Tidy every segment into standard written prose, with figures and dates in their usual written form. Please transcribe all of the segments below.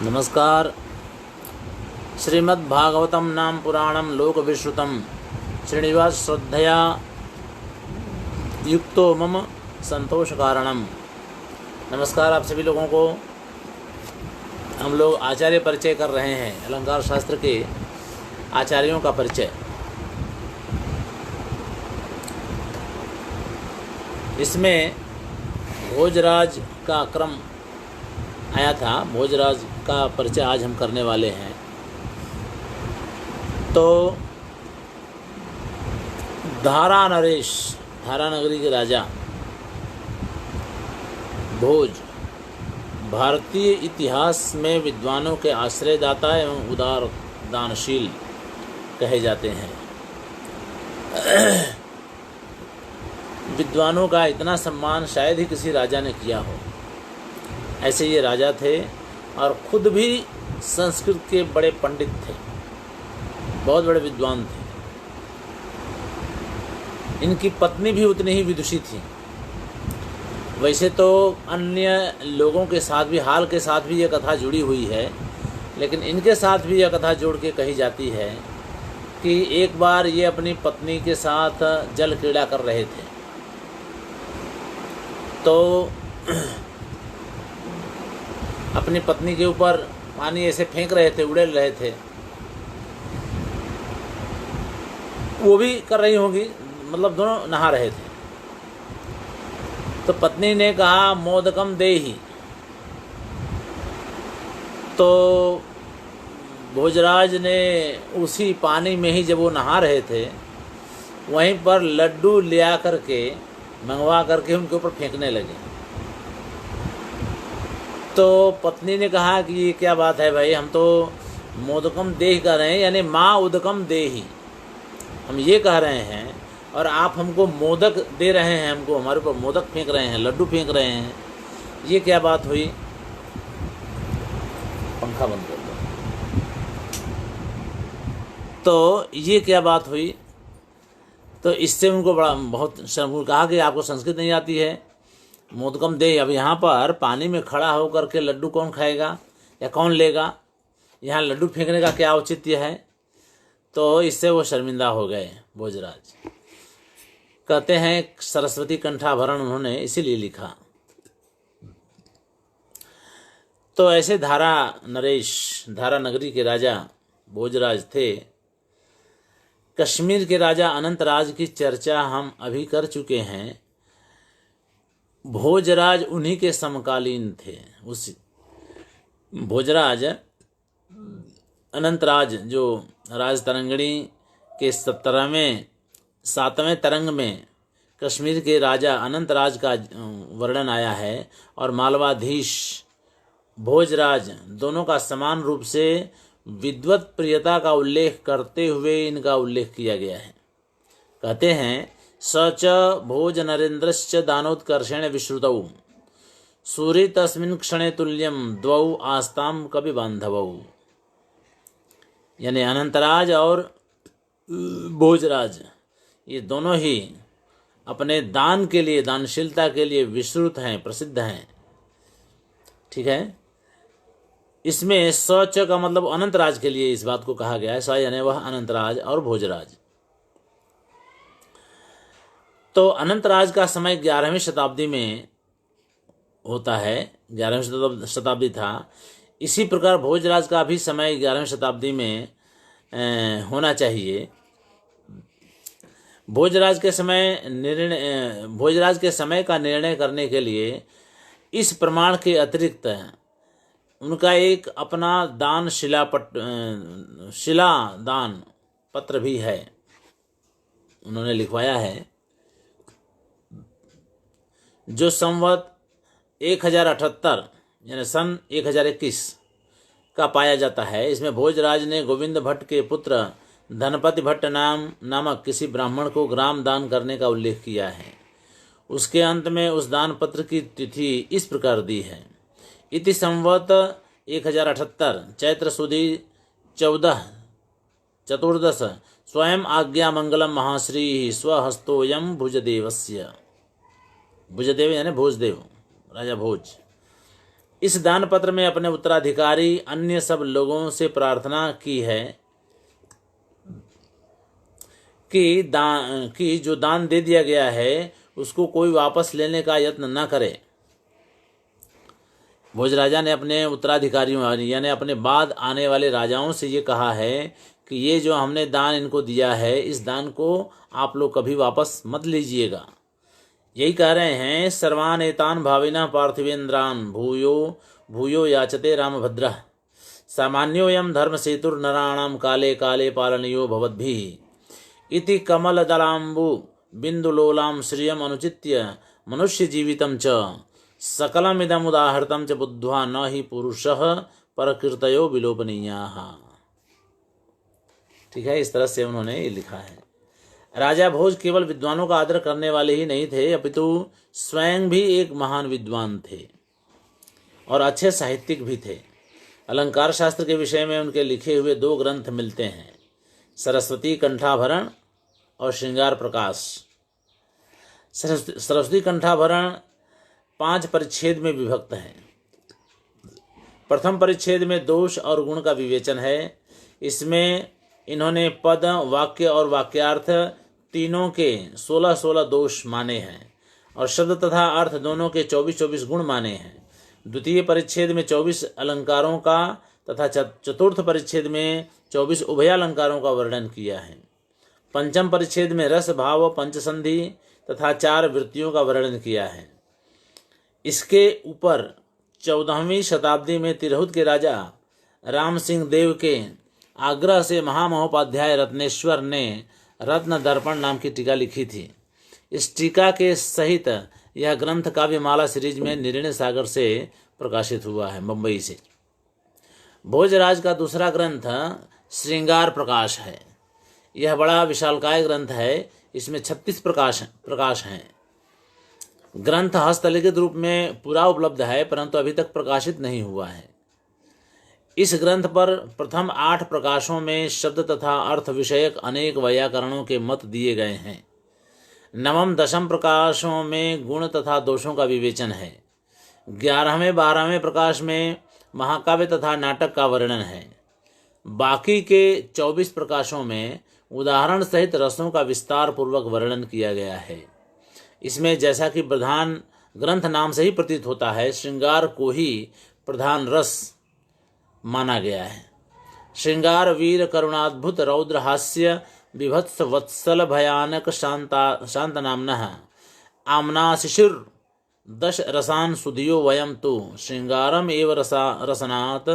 नमस्कार। श्रीमद्भागवतं नाम पुराणं लोकविश्रुतं श्रीनिवास श्रद्धया युक्तो मम संतोष कारणम। नमस्कार आप सभी लोगों को। हम लोग आचार्य परिचय कर रहे हैं, अलंकार शास्त्र के आचार्यों का परिचय। इसमें भोजराज का क्रम आया था। भोजराज का परिचय आज हम करने वाले हैं। तो धारा नरेश, धारा नगरी के राजा भोज भारतीय इतिहास में विद्वानों के आश्रयदाता एवं उदार दानशील कहे जाते हैं। विद्वानों का इतना सम्मान शायद ही किसी राजा ने किया हो। ऐसे ये राजा थे और खुद भी संस्कृत के बड़े पंडित थे, बहुत बड़े विद्वान थे। इनकी पत्नी भी उतनी ही विदुषी थी। वैसे तो अन्य लोगों के साथ भी, हाल के साथ भी ये कथा जुड़ी हुई है, लेकिन इनके साथ भी यह कथा जोड़ के कही जाती है कि एक बार ये अपनी पत्नी के साथ जल क्रीड़ा कर रहे थे। तो अपनी पत्नी के ऊपर पानी ऐसे फेंक रहे थे, उड़ेल रहे थे। वो भी कर रही होंगी, मतलब दोनों नहा रहे थे। तो पत्नी ने कहा मोदकम देहि। तो भोजराज ने उसी पानी में ही, जब वो नहा रहे थे, वहीं पर लड्डू लिया करके, मंगवा करके उनके ऊपर फेंकने लगे। तो पत्नी ने कहा कि ये क्या बात है भाई, हम तो मोदकम देहि कह रहे हैं, यानी माँ उदकम देहि, हम ये कह रहे हैं और आप हमको मोदक दे रहे हैं, हमको हमारे ऊपर मोदक फेंक रहे हैं, लड्डू फेंक रहे हैं। ये क्या बात हुई? पंखा बंद कर दो। तो ये क्या बात हुई? तो इससे उनको बहुत शर्म, कहा कि आपको संस्कृत नहीं आती है, मोदकम दे। अब यहाँ पर पानी में खड़ा होकर के लड्डू कौन खाएगा या कौन लेगा? यहाँ लड्डू फेंकने का क्या औचित्य है? तो इससे वो शर्मिंदा हो गए भोजराज। कहते हैं सरस्वती कंठाभरण उन्होंने इसीलिए लिखा। तो ऐसे धारा नरेश, धारा नगरी के राजा भोजराज थे। कश्मीर के राजा अनंतराज की चर्चा हम अभी कर चुके हैं। भोजराज उन्हीं के समकालीन थे। उस भोजराज अनंतराज, जो राज तरंगिणी के 7वें तरंग में कश्मीर के राजा अनंतराज का वर्णन आया है, और मालवाधीश भोजराज दोनों का समान रूप से विद्वत प्रियता का उल्लेख करते हुए इनका उल्लेख किया गया है। कहते हैं स च भोज नरेन्द्रश्च दानोत्कर्षेण विश्रुतौ सूर्य तस्मिन् क्षणे तुल्यम द्वौ आस्ताम कवि बांधवौ। यानी अनंतराज और भोजराज, ये दोनों ही अपने दान के लिए, दानशीलता के लिए विश्रुत हैं, प्रसिद्ध हैं। ठीक है। इसमें स च का मतलब अनंतराज के लिए इस बात को कहा गया है। स यानी वह अनंतराज और भोजराज। तो अनंतराज का समय 11वीं शताब्दी में होता है, 11वीं शताब्दी था। इसी प्रकार भोजराज का भी समय 11वीं शताब्दी में होना चाहिए। भोजराज के समय का निर्णय करने के लिए इस प्रमाण के अतिरिक्त उनका एक अपना शिला दान पत्र भी है, उन्होंने लिखवाया है, जो संवत 1078 यानी सन 1021 का पाया जाता है। इसमें भोजराज ने गोविंद भट्ट के पुत्र धनपति भट्ट नामक किसी ब्राह्मण को ग्राम दान करने का उल्लेख किया है। उसके अंत में उस दान पत्र की तिथि इस प्रकार दी है। इति संवत 1078 चैत्र सुदी 14 चतुर्दश स्वयं आज्ञा मंगलम महाश्री स्वहस्तोयम भुजदेवस्य। भुजदेव यानी भोजदेव, राजा भोज। इस दान पत्र में अपने उत्तराधिकारी अन्य सब लोगों से प्रार्थना की है कि जो दान दे दिया गया है उसको कोई वापस लेने का यत्न न करे। भोज राजा ने अपने उत्तराधिकारियों यानी अपने बाद आने वाले राजाओं से ये कहा है कि ये जो हमने दान इनको दिया है, इस दान को आप लोग कभी वापस मत लीजिएगा। यही कह रहे हैं, सर्वान एतान भाविना पार्थिवेन्द्रान भूयो भूयो याचते रामभद्रः सामान्योयम धर्म सेतुर्नराणाम काले काले पालनीयो भवद्भिः इति कमलदलाम्बु बिंदुलोलाम श्रियम अनुचित्य मनुष्य जीवितम च सकलमिदम उदाहृतम च बुद्ध्वा न ही पुरुषः परकीर्तयो विलोपनीयाः। ठीक है, इस तरह से उन्होंने ये लिखा है। राजा भोज केवल विद्वानों का आदर करने वाले ही नहीं थे, अपितु स्वयं भी एक महान विद्वान थे और अच्छे साहित्यिक भी थे। अलंकार शास्त्र के विषय में उनके लिखे हुए 2 ग्रंथ मिलते हैं, सरस्वती कंठाभरण और श्रृंगार प्रकाश। सरस्वती कंठाभरण 5 परिच्छेद में विभक्त है। प्रथम परिच्छेद में दोष और गुण का विवेचन है। इसमें इन्होंने पद, वाक्य और वाक्यार्थ तीनों के 16-16 दोष माने हैं और शब्द तथा अर्थ दोनों के 24-24 गुण माने हैं। द्वितीय परिच्छेद में 24 अलंकारों का तथा चतुर्थ परिच्छेद में 24 उभयालंकारों का वर्णन किया है। पंचम परिच्छेद में रस, भाव, पंचसंधि तथा 4 वृत्तियों का वर्णन किया है। इसके ऊपर 14वीं शताब्दी में तिरहुत के राजा राम सिंह देव के आग्रह से महामहोपाध्याय रत्नेश्वर ने रत्न दर्पण नाम की टीका लिखी थी। इस टीका के सहित यह ग्रंथ काव्यमाला सीरीज में निर्णय सागर से प्रकाशित हुआ है, मुंबई से। भोजराज का दूसरा ग्रंथ श्रृंगार प्रकाश है। यह बड़ा विशालकाय ग्रंथ है। इसमें 36 प्रकाश हैं। ग्रंथ हस्तलिखित रूप में पूरा उपलब्ध है, परंतु अभी तक प्रकाशित नहीं हुआ है। इस ग्रंथ पर प्रथम 8 प्रकाशों में शब्द तथा अर्थ विषयक अनेक वैयाकरणों के मत दिए गए हैं। नवम 10 प्रकाशों में गुण तथा दोषों का विवेचन है। 11वें 12वें प्रकाश में महाकाव्य तथा नाटक का वर्णन है। बाकी के 24 प्रकाशों में उदाहरण सहित रसों का विस्तार पूर्वक वर्णन किया गया है। इसमें जैसा कि प्रधान ग्रंथ नाम से ही प्रतीत होता है, श्रृंगार को ही प्रधान रस माना गया है। श्रृंगार वीर करुणाद्भुत रौद्र हास्य विभत्स वत्सल भयानक शांत नामनः आमना शिशिर 10 रसान सुधियो वयम तो श्रृंगारम एव रसनात्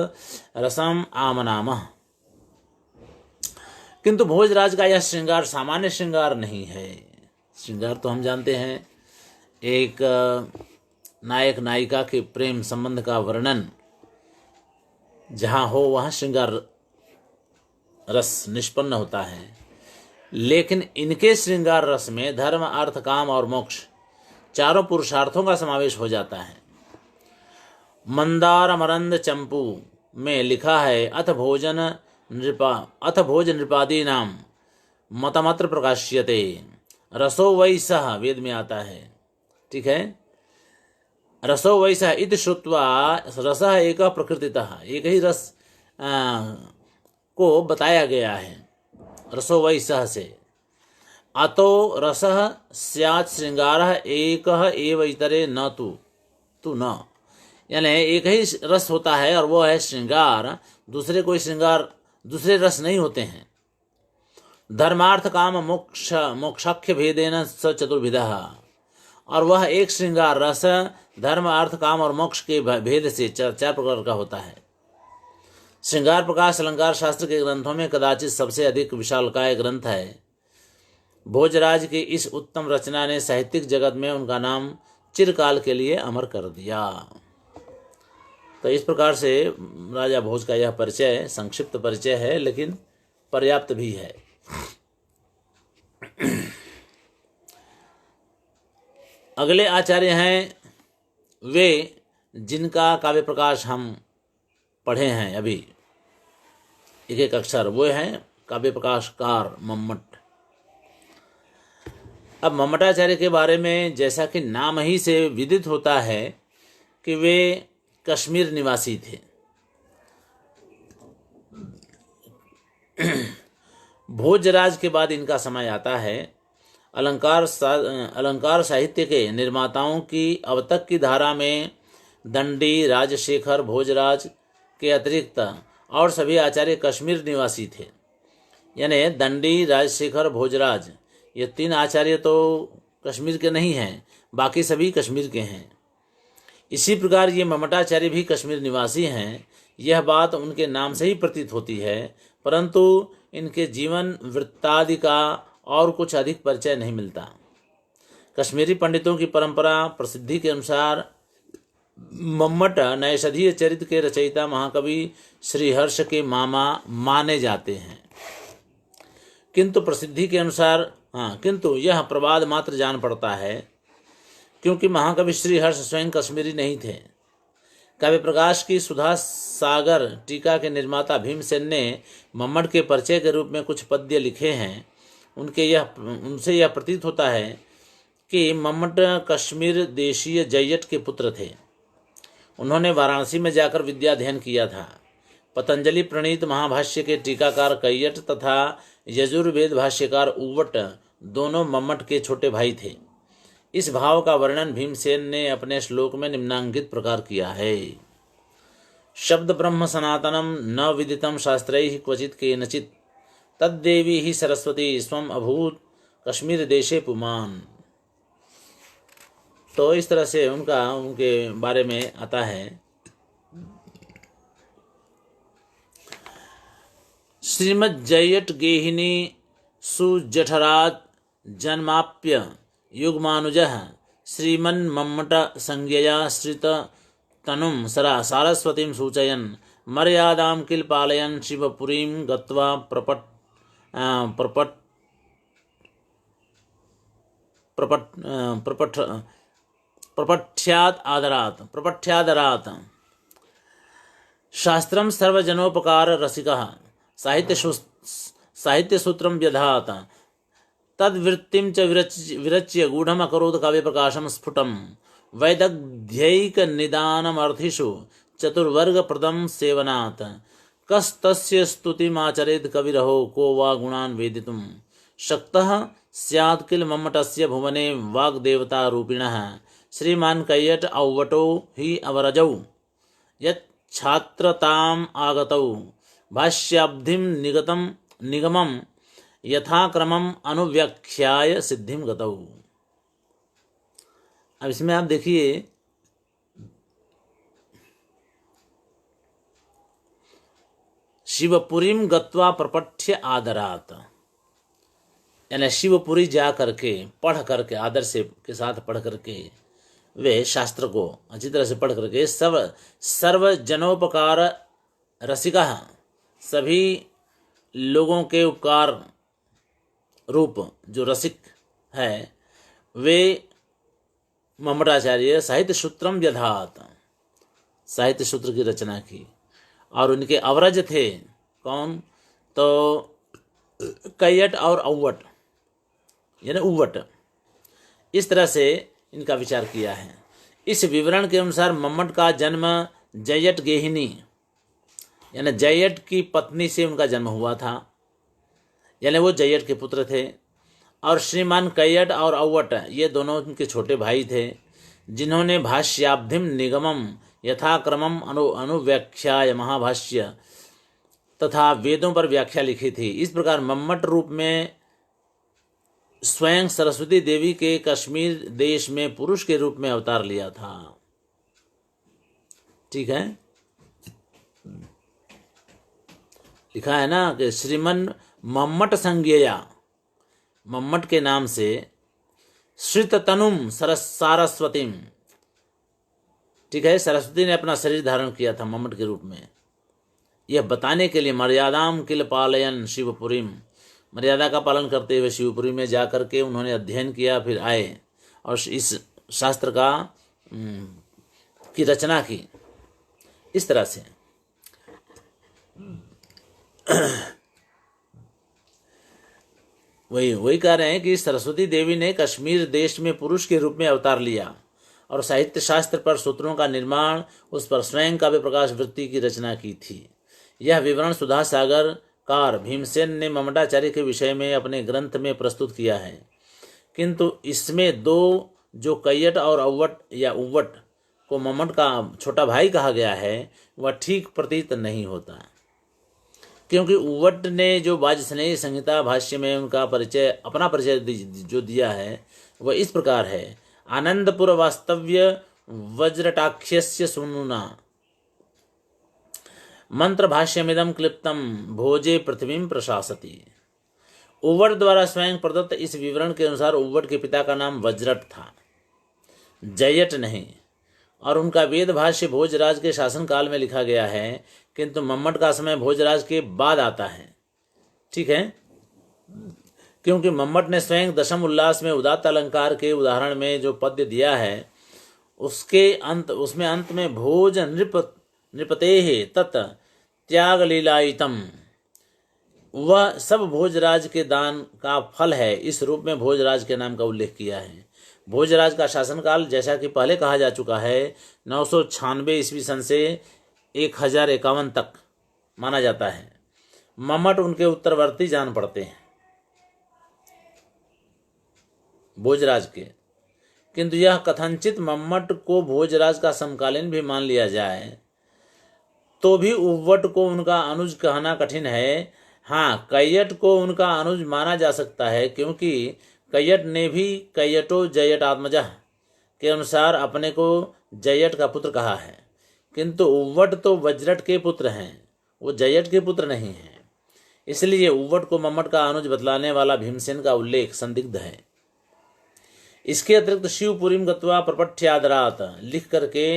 रसम आमनामः। किंतु भोजराज का यह श्रृंगार सामान्य श्रृंगार नहीं है। श्रृंगार तो हम जानते हैं, एक नायक नायिका के प्रेम संबंध का वर्णन जहाँ हो वहाँ श्रृंगार रस निष्पन्न होता है। लेकिन इनके श्रृंगार रस में धर्म, अर्थ, काम और मोक्ष 4 पुरुषार्थों का समावेश हो जाता है। मंदार मरंद चंपू में लिखा है, अथ भोज नृपादी नाम मतमत्र प्रकाश्यते रसो वै सह, वेद में आता है। ठीक है, रसो वै सह इति श्रुत्वा रसः एक प्रकृतितः, एक ही रस को बताया गया है रसो वै सह से। अतो रसः स्यात् श्रृंगारः एकः एव इतरे न तु न, यानी एक ही रस होता है और वो है श्रृंगार। दूसरे कोई श्रृंगार, दूसरे रस नहीं होते हैं। धर्मार्थ काम मोक्ष मोक्षाख्य भेदेन स चतुर्विधः, और वह एक श्रृंगार रस धर्म, अर्थ, काम और मोक्ष के भेद से 4 प्रकार का होता है। श्रृंगार प्रकाश अलंकार शास्त्र के ग्रंथों में कदाचित सबसे अधिक विशालकाय ग्रंथ है। भोजराज की इस उत्तम रचना ने साहित्यिक जगत में उनका नाम चिरकाल के लिए अमर कर दिया। तो इस प्रकार से राजा भोज का यह परिचय संक्षिप्त परिचय है, लेकिन पर्याप्त भी है। अगले आचार्य हैं वे जिनका काव्य प्रकाश हम पढ़े हैं अभी, एक अक्षर, वो हैं काव्य प्रकाशकार मम्मट। अब मम्मटाचार्य के बारे में जैसा कि नाम ही से विदित होता है कि वे कश्मीर निवासी थे। भोजराज के बाद इनका समय आता है। अलंकार साहित्य के निर्माताओं की अब तक की धारा में दंडी, राजशेखर, भोजराज के अतिरिक्त और सभी आचार्य कश्मीर निवासी थे। यानी दंडी, राजशेखर, भोजराज ये 3 आचार्य तो कश्मीर के नहीं हैं, बाकी सभी कश्मीर के हैं। इसी प्रकार ये मम्मटाचार्य भी कश्मीर निवासी हैं। यह बात उनके नाम से ही प्रतीत होती है, परंतु इनके जीवन वृत्तादि का और कुछ अधिक परिचय नहीं मिलता। कश्मीरी पंडितों की परंपरा प्रसिद्धि के अनुसार मम्मट नैषधीय चरित्र के रचयिता महाकवि श्रीहर्ष के मामा माने जाते हैं, किंतु प्रसिद्धि के अनुसार किंतु यह प्रवाद मात्र जान पड़ता है, क्योंकि महाकवि श्रीहर्ष स्वयं कश्मीरी नहीं थे। काव्य प्रकाश की सुधा सागर टीका के निर्माता भीमसेन ने मम्मट के परिचय के रूप में कुछ पद्य लिखे हैं। उनसे यह प्रतीत होता है कि मम्मट कश्मीर देशीय जय्यट के पुत्र थे। उन्होंने वाराणसी में जाकर विद्याध्ययन किया था। पतंजलि प्रणीत महाभाष्य के टीकाकार कैयट तथा यजुर्वेद भाष्यकार उव्वट दोनों मम्मट के छोटे भाई थे। इस भाव का वर्णन भीमसेन ने अपने श्लोक में निम्नांकित प्रकार किया है। शब्द ब्रह्म सनातनम न विदितम शास्त्रैः क्वचित केनचित् तद्देवी ही सरस्वती स्वम अभूत कश्मीर देशे पुमान। तो इस तरह से उनके बारे में आता है। श्रीमद् जयट गेहिनी सुजठराज जन्माप्य युगमानुजः श्रीमन्मम्मट संज्ञया श्रित तनुम सारस्वतीं सूचयन् मर्यादां किल पालयन् शिवपुरीं गत्वा प्रपठ्यादरात् शास्त्रं सर्वजनोपकार रसिकः साहित्यसूत्रं व्यधात् तद्वृत्तिं च विरच्य गूढ़म् अकरोत् काव्यप्रकाशं स्फुटं वैदग्ध्यैकनिदानमर्थिषु चतुर्वर्गप्रदं सेवनात् कस्तस्य स्तुतिमाचरेत् कविरहो को वा गुणान् वेदितुं शक्तः स्यात् किल मम्मटस्य भुवने वाग्देवतारूपिणः श्रीमान् कैयट औवटो हि अवरजौ यच्छात्रताम् आगतौ भाष्याब्धिं निगमं यथाक्रमम् अनुव्याख्याय सिद्धिं गतौ। अब इसमें आप देखिए शिवपुरीम गत्वा प्रपठ्य आदरात, यानी शिवपुरी जा करके पढ़ करके आदर से के साथ पढ़ करके वे शास्त्र को अच्छी तरह से पढ़ करके सर्व जनोपकार रसिका सभी लोगों के उपकार रूप जो रसिक है वे मम्मटाचार्य साहित्य सूत्रम व्यधात साहित्य सूत्र की रचना की। और उनके अवरज थे कौन? तो कैयट और औवट यानी उव्वट। इस तरह से इनका विचार किया है। इस विवरण के अनुसार मम्मट का जन्म जयट गेहिनी यानी जयट की पत्नी से उनका जन्म हुआ था, यानी वो जयट के पुत्र थे। और श्रीमान कैयट और औवट ये दोनों उनके छोटे भाई थे, जिन्होंने भाष्याब्धिम निगमम यथाक्रमम अनुव्याख्याय महाभाष्य तथा वेदों पर व्याख्या लिखी थी। इस प्रकार मम्मट रूप में स्वयं सरस्वती देवी के कश्मीर देश में पुरुष के रूप में अवतार लिया था। ठीक है, लिखा है ना कि श्रीमन मम्मट संज्ञया, मम्मट के नाम से श्रित तनुम सारस्वतीम। ठीक है, सरस्वती ने अपना शरीर धारण किया था मम्मट के रूप में, यह बताने के लिए मर्यादाम किल पालयन शिवपुरीम, मर्यादा का पालन करते हुए शिवपुरी में जाकर के उन्होंने अध्ययन किया, फिर आए और इस शास्त्र का की रचना की। इस तरह से वही कह रहे हैं कि सरस्वती देवी ने कश्मीर देश में पुरुष के रूप में अवतार लिया और साहित्य शास्त्र पर सूत्रों का निर्माण, उस पर स्वयं काव्य प्रकाश वृत्ति की रचना की थी। यह विवरण सुधा सागर कार भीमसेन ने ममटाचार्य के विषय में अपने ग्रंथ में प्रस्तुत किया है, किंतु इसमें दो जो कैयट और अव्वट या उव्वट को मम्मट का छोटा भाई कहा गया है, वह ठीक प्रतीत नहीं होता, क्योंकि उव्वट ने जो वाजस्नेही संहिता भाष्य में उनका परिचय, अपना परिचय जो दिया है वह इस प्रकार है। आनंदपुर वास्तव्य वज्रटाख्यस्य सुनुना मंत्र भाष्यमिदं क्लिप्तम भोजे पृथ्वीं प्रशासति। उव्वट द्वारा स्वयं प्रदत्त इस विवरण के अनुसार उव्वट के पिता का नाम वज्रट था, जयट नहीं, और उनका वेद भाष्य भोजराज के शासनकाल में लिखा गया है, किंतु मम्मट का समय भोजराज के बाद आता है। ठीक है, क्योंकि मम्मट ने स्वयं दशम उल्लास में उदात्त अलंकार के उदाहरण में जो पद्य दिया है, उसमें अंत में भोज नृपते तत् त्याग लीलायितम, वह सब भोजराज के दान का फल है, इस रूप में भोजराज के नाम का उल्लेख किया है। भोजराज का शासनकाल, जैसा कि पहले कहा जा चुका है, 996 ईस्वी सन से 1051 तक माना जाता है। मम्मट उनके उत्तरवर्ती जान पड़ते हैं भोजराज के, किंतु यह कथनचित मम्मट को भोजराज का समकालीन भी मान लिया जाए तो भी उव्वट को उनका अनुज कहना कठिन है। हाँ, कैयट को उनका अनुज माना जा सकता है, क्योंकि कैयट ने भी कैयटो जयट आत्मजा के अनुसार अपने को जयट का पुत्र कहा है, किंतु उव्वट तो वज्रट के पुत्र हैं, वो जयट के पुत्र नहीं हैं। इसलिए उव्वट को मम्मट का अनुज बतलाने वाला भीमसेन का उल्लेख संदिग्ध है। इसके अतिरिक्त शिवपुरीम गत्वा प्रपठ्यादरात लिख करके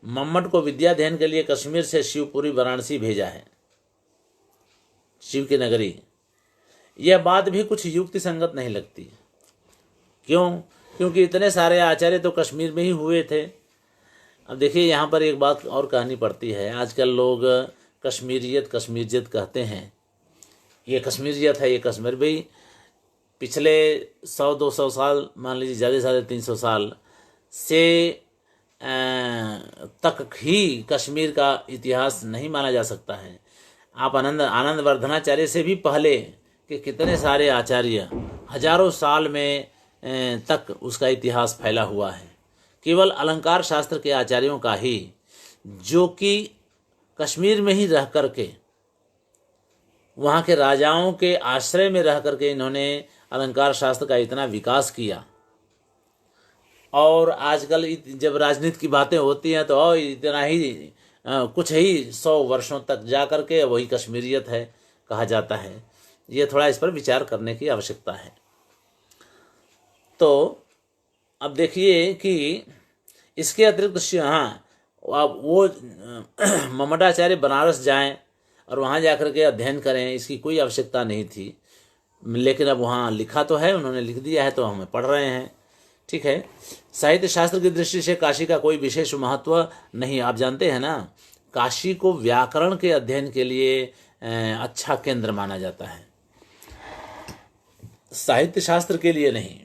मम्मट को विद्याध्ययन के लिए कश्मीर से शिवपुरी वाराणसी भेजा है, शिव की नगरी। यह बात भी कुछ युक्ति संगत नहीं लगती। क्यों? क्योंकि इतने सारे आचार्य तो कश्मीर में ही हुए थे। अब देखिए, यहाँ पर एक बात और कहनी पड़ती है। आजकल लोग कश्मीरियत कहते हैं, ये कश्मीरियत है, ये कश्मीर। भाई पिछले 100-200 साल, मान लीजिए ज़्यादा से ज़्यादा 300 साल से तक ही कश्मीर का इतिहास नहीं माना जा सकता है। आप आनंद वर्धनाचार्य से भी पहले के कितने सारे आचार्य हजारों साल में तक उसका इतिहास फैला हुआ है। केवल अलंकार शास्त्र के आचार्यों का ही, जो कि कश्मीर में ही रह करके, वहाँ के राजाओं के आश्रय में रह करके इन्होंने अलंकार शास्त्र का इतना विकास किया। और आजकल जब राजनीति की बातें होती हैं तो इतना ही कुछ ही 100 वर्षों तक जा कर के वही कश्मीरियत है कहा जाता है। ये थोड़ा इस पर विचार करने की आवश्यकता है। तो अब देखिए कि इसके अतिरिक्त हाँ, अब वो मम्मटाचार्य बनारस जाएं और वहाँ जाकर के अध्ययन करें, इसकी कोई आवश्यकता नहीं थी। लेकिन अब वहाँ लिखा तो है, उन्होंने लिख दिया है तो हम पढ़ रहे हैं। ठीक है, साहित्य शास्त्र की दृष्टि से काशी का कोई विशेष महत्व नहीं। आप जानते हैं ना, काशी को व्याकरण के अध्ययन के लिए अच्छा केंद्र माना जाता है, साहित्य शास्त्र के लिए नहीं।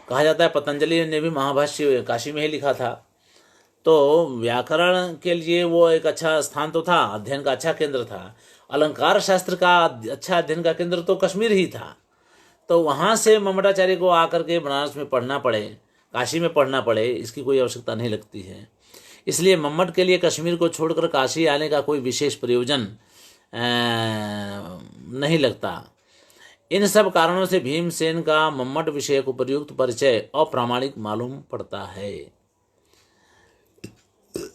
कहा जाता है पतंजलि ने भी महाभाष्य काशी में ही लिखा था, तो व्याकरण के लिए वो एक अच्छा स्थान तो था, अध्ययन का अच्छा केंद्र था। अलंकार शास्त्र का अच्छा अध्ययन का केंद्र तो कश्मीर ही था। तो वहाँ से मम्मटाचार्य को आकर के बनारस में पढ़ना पड़े, काशी में पढ़ना पड़े, इसकी कोई आवश्यकता नहीं लगती है। इसलिए मम्मट के लिए कश्मीर को छोड़कर काशी आने का कोई विशेष प्रयोजन नहीं लगता। इन सब कारणों से भीमसेन का मम्मट विषय को प्रयुक्त परिचय अप्रामाणिक मालूम पड़ता है।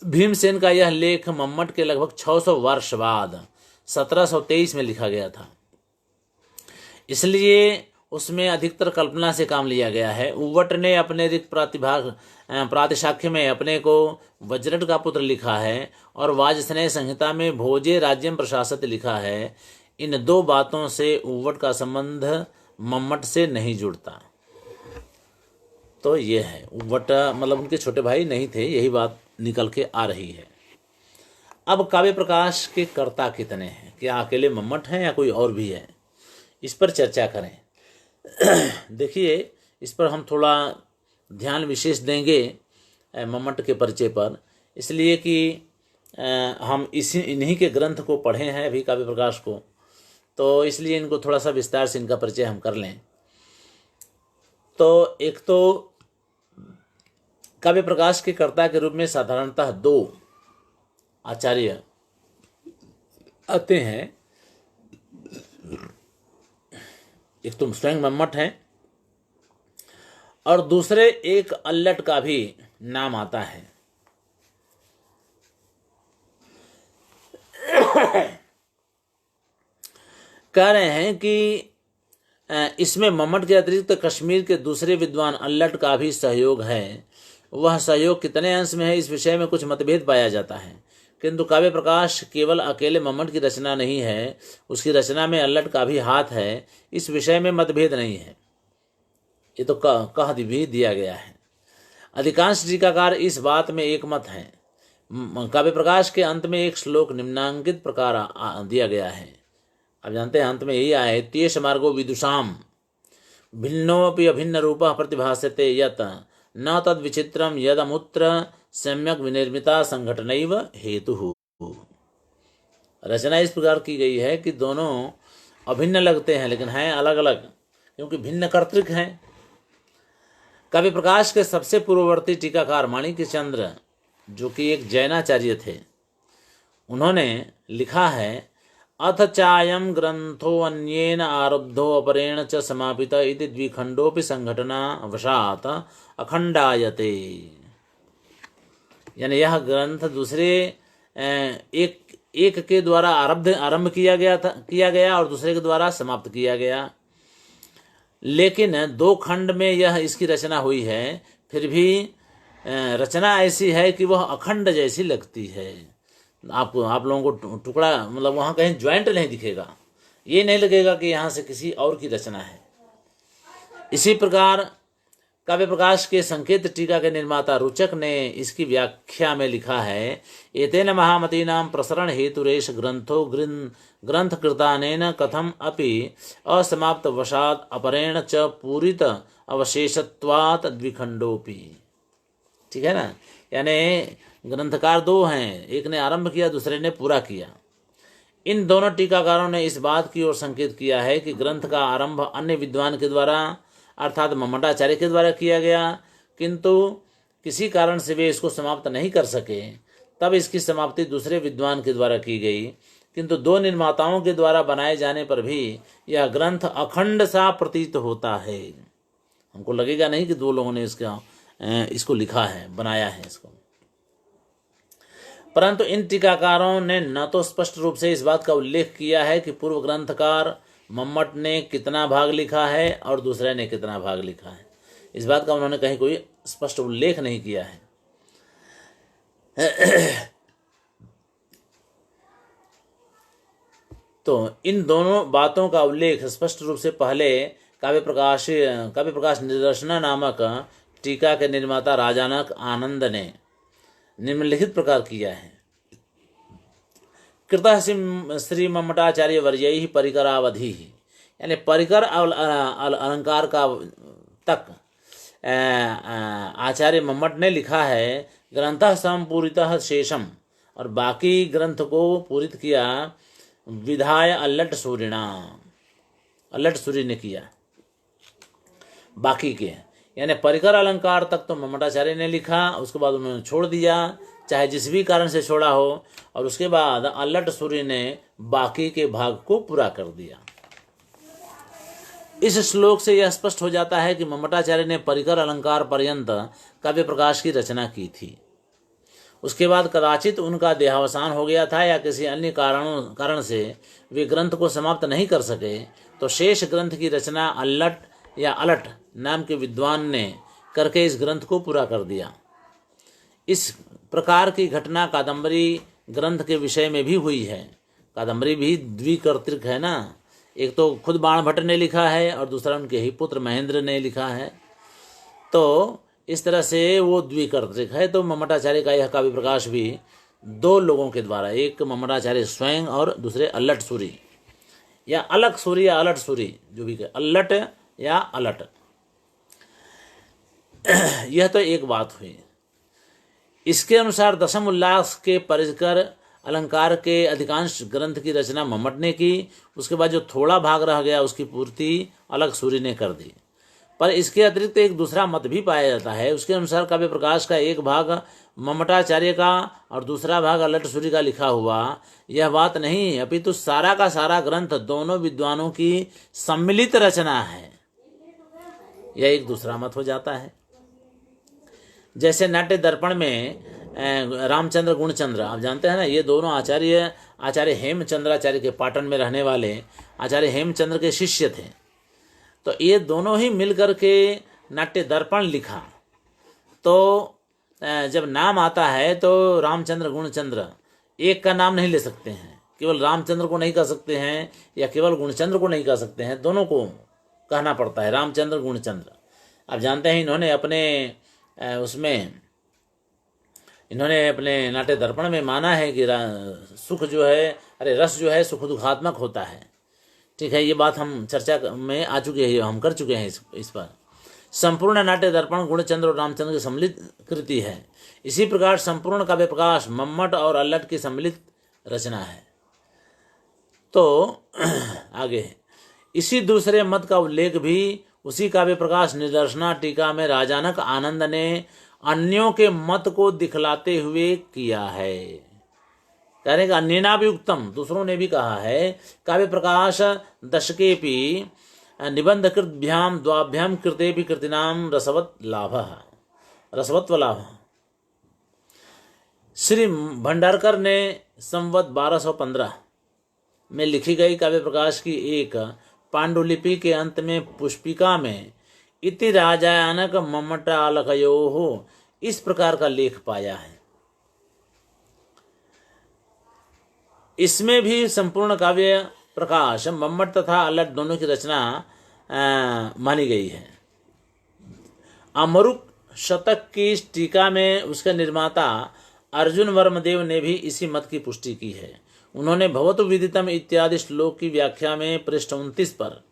भीमसेन का यह लेख मम्मट के लगभग 600 वर्ष बाद 1723 में लिखा गया था, इसलिए उसमें अधिकतर कल्पना से काम लिया गया है। उव्वट ने अपने रिक्त प्रातिशाख्य में अपने को वज्रट का पुत्र लिखा है और वाजस्नेह संहिता में भोजे राज्यम प्रशासत लिखा है। इन दो बातों से उव्वट का संबंध मम्मट से नहीं जुड़ता। तो ये है, उव्वट मतलब उनके छोटे भाई नहीं थे, यही बात निकल के आ रही है। अब काव्य प्रकाश के कर्ता कितने हैं? क्या अकेले मम्मट हैं या कोई और भी है? इस पर चर्चा करें। देखिए, इस पर हम थोड़ा ध्यान विशेष देंगे मम्मट के परिचय पर, इसलिए कि हम इन्हीं के ग्रंथ को पढ़े हैं अभी काव्य प्रकाश को, तो इसलिए इनको थोड़ा सा विस्तार से इनका परिचय हम कर लें। तो एक तो काव्य प्रकाश के कर्ता के रूप में साधारणतः दो आचार्य आते हैं। एक तो स्वयं मम्मट हैं और दूसरे एक अल्लट का भी नाम आता है। कह रहे हैं कि इसमें मम्मट के अतिरिक्त कश्मीर के दूसरे विद्वान अल्लट का भी सहयोग है। वह सहयोग कितने अंश में है, इस विषय में कुछ मतभेद पाया जाता है, किंतु काव्य प्रकाश केवल अकेले मम्मट की रचना नहीं है, उसकी रचना में अल्लट का भी हाथ है, इस विषय में मतभेद नहीं है। ये तो कह भी दिया गया है। अधिकांश टीकाकार इस बात में एक मत हैं। काव्य प्रकाश के अंत में एक श्लोक निम्नांकित प्रकार दिया गया है। अब जानते हैं अंत में यही आया है, तेष मार्गो विदुषाम भिन्नोपि अभिन्न रूप प्रतिभासते यत न तद विचित्रम यदमुत्र सम्यक विनिर्मिता संघटनैव हेतु। रचना इस प्रकार की गई है कि दोनों अभिन्न लगते हैं लेकिन हैं अलग अलग, क्योंकि भिन्न कर्तृक हैं। काव्य प्रकाश के सबसे पूर्ववर्ती टीकाकार माणिक्य चंद्र, जो कि एक जैनाचार्य थे, उन्होंने लिखा है, अथ चायम ग्रंथो अन्येन आरब्धो अपरेण च समापित इति द्विखंडोपि संघटना वशात अखंडायते। यानी यह ग्रंथ दूसरे एक के द्वारा आरंभ किया गया और दूसरे के द्वारा समाप्त किया गया, लेकिन दो खंड में यह इसकी रचना हुई है। फिर भी रचना ऐसी है कि वह अखंड जैसी लगती है। आप लोगों को टुकड़ा मतलब वहाँ कहीं ज्वाइंट नहीं दिखेगा, ये नहीं लगेगा कि यहाँ से किसी और की रचना है। इसी प्रकार काव्य प्रकाश के संकेत टीका के निर्माता रुचक ने इसकी व्याख्या में लिखा है, एतेन महामतीनां प्रसरण हेतुरेश ग्रंथो ग्रंथ कृतानेन कथम अपि असमाप्त वशात अपरेण च पूरित अवशेषत्वात् द्विखंडोपि। ठीक है ना, यानी ग्रंथकार दो हैं, एक ने आरंभ किया, दूसरे ने पूरा किया। इन दोनों टीकाकारों ने इस बात की ओर संकेत किया है कि ग्रंथ का आरंभ अन्य विद्वान के द्वारा अर्थात मम्मटाचार्य के द्वारा किया गया, किंतु किसी कारण से वे इसको समाप्त नहीं कर सके, तब इसकी समाप्ति दूसरे विद्वान के द्वारा की गई। किंतु दो निर्माताओं के द्वारा बनाए जाने पर भी यह ग्रंथ अखंड सा प्रतीत होता है। हमको लगेगा नहीं कि दो लोगों ने इसको लिखा है, बनाया है इसको। परंतु इन टीकाकारों ने न तो स्पष्ट रूप से इस बात का उल्लेख किया है कि पूर्व ग्रंथकार मम्मट ने कितना भाग लिखा है और दूसरे ने कितना भाग लिखा है, इस बात का उन्होंने कहीं कोई स्पष्ट उल्लेख नहीं किया है। तो इन दोनों बातों का उल्लेख स्पष्ट रूप से पहले काव्य प्रकाश निदर्शना नामक टीका के निर्माता राजानक आनंद ने निम्नलिखित प्रकार किया है, कृतः श्री मम्मटाचार्य वर्यैः परिकरावधि, यानी परिकर अलंकार का तक आचार्य मम्मट ने लिखा है। ग्रंथः संपूरितः शेषम, और बाकी ग्रंथ को पूरित किया विधाय अल्लट सूरिणा, अल्लट सूरी ने किया बाकी के, यानी परिकर अलंकार तक तो मम्मटाचार्य ने लिखा, उसके बाद उन्होंने छोड़ दिया, चाहे जिस भी कारण से छोड़ा हो, और उसके बाद अल्लट सूरी ने बाकी के भाग को पूरा कर दिया। इस श्लोक से यह स्पष्ट हो जाता है कि मम्मटाचार्य ने परिकर अलंकार पर्यंत काव्य प्रकाश की रचना की थी। उसके बाद कदाचित उनका देहावसान हो गया था या किसी अन्य कारण से वे ग्रंथ को समाप्त नहीं कर सके, तो शेष ग्रंथ की रचना अल्लट या अलट नाम के विद्वान ने करके इस ग्रंथ को पूरा कर दिया। इस प्रकार की घटना कादंबरी ग्रंथ के विषय में भी हुई है। कादंबरी भी द्विकर्तृक है ना, एक तो खुद बाणभट्ट ने लिखा है और दूसरा उनके ही पुत्र महेंद्र ने लिखा है, तो इस तरह से वो द्विकर्तृक है। तो मम्मटाचार्य का यह काव्य प्रकाश भी दो लोगों के द्वारा, एक मम्मटाचार्य स्वयं और दूसरे अल्लट सूरी या अलग सूरी या अलट सूरी, जो भी कहे, अल्लट या अलट, यह तो एक बात हुई। इसके अनुसार दशम उल्लास के परिकर अलंकार के अधिकांश ग्रंथ की रचना मम्मट ने की। उसके बाद जो थोड़ा भाग रह गया उसकी पूर्ति अलग सूरी ने कर दी। पर इसके अतिरिक्त एक दूसरा मत भी पाया जाता है। उसके अनुसार काव्य प्रकाश का एक भाग मम्मटाचार्य का और दूसरा भाग अलट सूरी का लिखा हुआ यह बात नहीं, अपितु सारा का सारा ग्रंथ दोनों विद्वानों की सम्मिलित रचना है। यह एक दूसरा मत हो जाता है। जैसे नाट्य दर्पण में रामचंद्र गुणचंद्र, आप जानते हैं ना, ये दोनों आचार्य हेमचंद्राचार्य के पाटन में रहने वाले आचार्य हेमचंद्र के शिष्य थे। तो ये दोनों ही मिलकर के नाट्य दर्पण लिखा। तो जब नाम आता है तो रामचंद्र गुणचंद्र एक का नाम नहीं ले सकते हैं, केवल रामचंद्र को नहीं कह सकते हैं या केवल गुणचंद्र को नहीं कह सकते हैं, दोनों को कहना पड़ता है, रामचंद्र गुणचंद्र। आप जानते हैं इन्होंने अपने नाट्य दर्पण में माना है कि सुख जो है, रस जो है सुख दुखात्मक होता है। ठीक है, ये बात हम चर्चा में आ चुके हैं, हम कर चुके हैं इस पर। संपूर्ण नाट्य दर्पण गुणचंद्र और रामचंद्र की सम्मिलित कृति है। इसी प्रकार संपूर्ण काव्य प्रकाश मम्मट और अल्लट की सम्मिलित रचना है। तो आगे इसी दूसरे मत का उल्लेख भी उसी काव्य प्रकाश निदर्शना टीका में राजानक आनंद ने अन्यों के मत को दिखलाते हुए किया है। कहने का अन्यना भी उत्तम, दूसरों ने भी कहा है। काव्य प्रकाश दशकेपि निबंध कृतभ्याम द्वाभ्याम कृतेपि कृतिनाम रसवत्व लाभ। श्री भंडारकर ने संवत 1215 में लिखी गई काव्य प्रकाश की एक पांडुलिपि के अंत में पुष्पिका में इति राजानक मम्मटालकयोः इस प्रकार का लेख पाया है। इसमें भी संपूर्ण काव्य प्रकाश मम्मट तथा अल्लट दोनों की रचना मानी गई है। अमरुक शतक की टीका में उसके निर्माता अर्जुन वर्मदेव ने भी इसी मत की पुष्टि की है। उन्होंने भवतु विदितम इत्यादि श्लोक की व्याख्या में पृष्ठ 29 पर